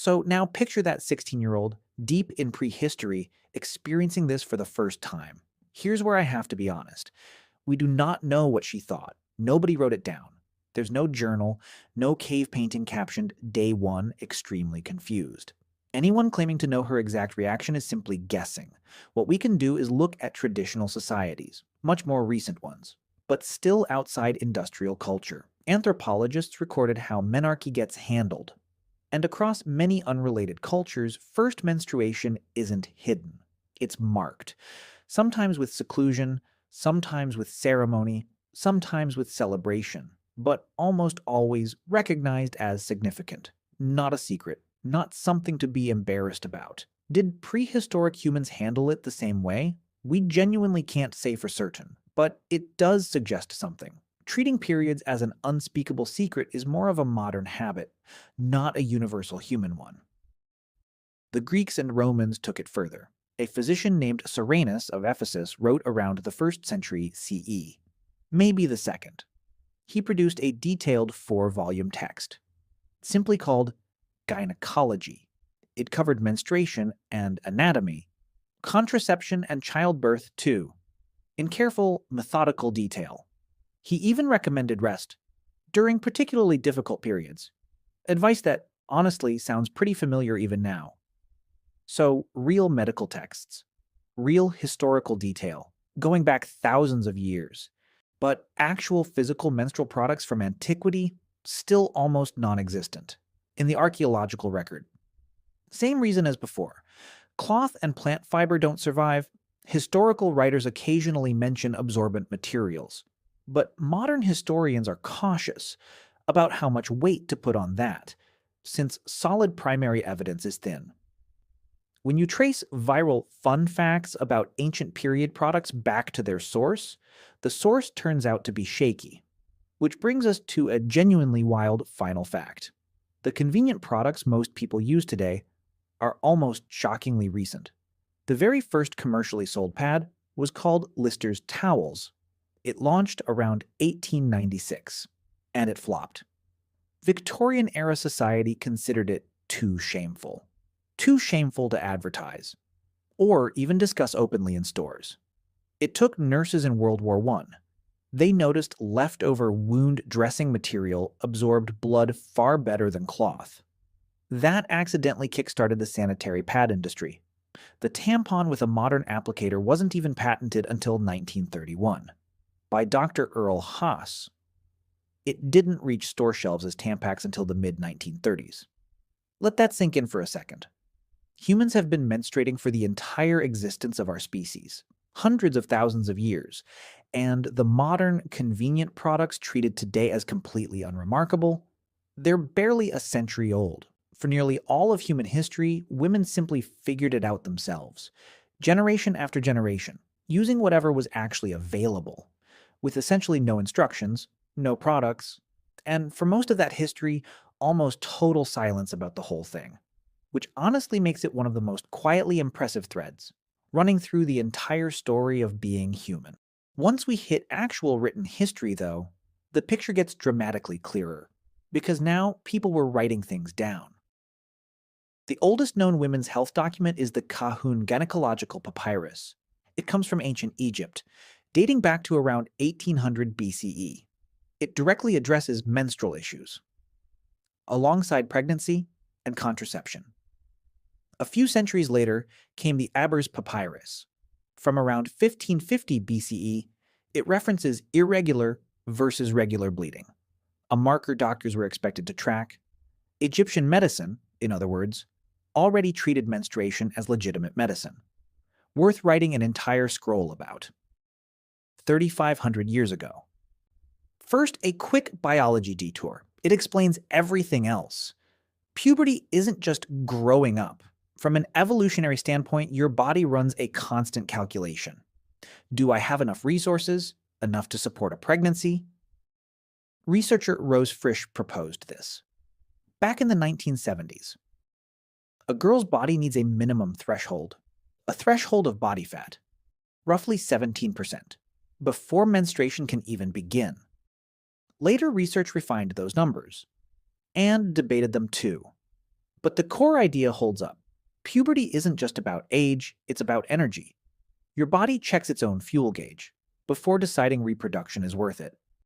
So now picture that 16-year-old deep in prehistory experiencing this for the first time. Here's where I have to be honest. We do not know what she thought. Nobody wrote it down. There's no journal, no cave painting captioned Day 1 extremely confused. Anyone claiming to know her exact reaction is simply guessing. What we can do is look at traditional societies, much more recent ones, but still outside industrial culture. Anthropologists recorded how menarche gets handled. And across many unrelated cultures, first menstruation isn't hidden. It's marked. Sometimes with seclusion, sometimes with ceremony, sometimes with celebration, but almost always recognized as significant. Not a secret, not something to be embarrassed about. Did prehistoric humans handle it the same way? We genuinely can't say for certain, but it does suggest something. Treating periods as an unspeakable secret is more of a modern habit, not a universal human one. The Greeks and Romans took it further. A physician named Cyranus of Ephesus wrote around the 1st century CE, maybe the 2nd. He produced a detailed 4-volume text, simply called Gynecology. It covered menstruation and anatomy, contraception and childbirth too, in careful, methodical detail. He even recommended rest during particularly difficult periods, advice that honestly sounds pretty familiar even now. So, real medical texts, real historical detail, going back thousands of years, but actual physical menstrual products from antiquity, still almost non-existent in the archaeological record. Same reason as before. Cloth and plant fiber don't survive. Historical writers occasionally mention absorbent materials, but modern historians are cautious about how much weight to put on that, since solid primary evidence is thin. When you trace viral fun facts about ancient period products back to their source, the source turns out to be shaky. Which brings us to a genuinely wild final fact. The convenient products most people use today are almost shockingly recent. The very first commercially sold pad was called Lister's Towels. It launched around 1896, and it flopped. Victorian-era society considered it too shameful. Too shameful to advertise, or even discuss openly in stores. It took nurses in World War I. They noticed leftover wound dressing material absorbed blood far better than cloth. That accidentally kickstarted the sanitary pad industry. The tampon with a modern applicator wasn't even patented until 1931, by Dr. Earl Haas. It didn't reach store shelves as Tampax until the mid-1930s. Let that sink in for a second. Humans have been menstruating for the entire existence of our species, hundreds of thousands of years, and the modern, convenient products treated today as completely unremarkable, they're barely a century old. For nearly all of human history, women simply figured it out themselves, generation after generation, using whatever was actually available, with essentially no instructions, no products, and for most of that history, almost total silence about the whole thing, which honestly makes it one of the most quietly impressive threads, running through the entire story of being human. Once we hit actual written history, though, the picture gets dramatically clearer, because now people were writing things down. The oldest known women's health document is the Kahun Gynecological Papyrus. It comes from ancient Egypt, dating back to around 1800 BCE. It directly addresses menstrual issues, alongside pregnancy and contraception. A few centuries later came the Aber's Papyrus. From around 1550 BCE, it references irregular versus regular bleeding, a marker doctors were expected to track. Egyptian medicine, in other words, already treated menstruation as legitimate medicine, worth writing an entire scroll about. 3,500 years ago. First, a quick biology detour. It explains everything else. Puberty isn't just growing up. From an evolutionary standpoint, your body runs a constant calculation. Do I have enough resources? Enough to support a pregnancy? Researcher Rose Frisch proposed this. Back in the 1970s, a girl's body needs a minimum threshold, a threshold of body fat, roughly 17%, before menstruation can even begin. Later research refined those numbers, and debated them too. But the core idea holds up. Puberty isn't just about age, it's about energy. Your body checks its own fuel gauge before deciding reproduction is worth it.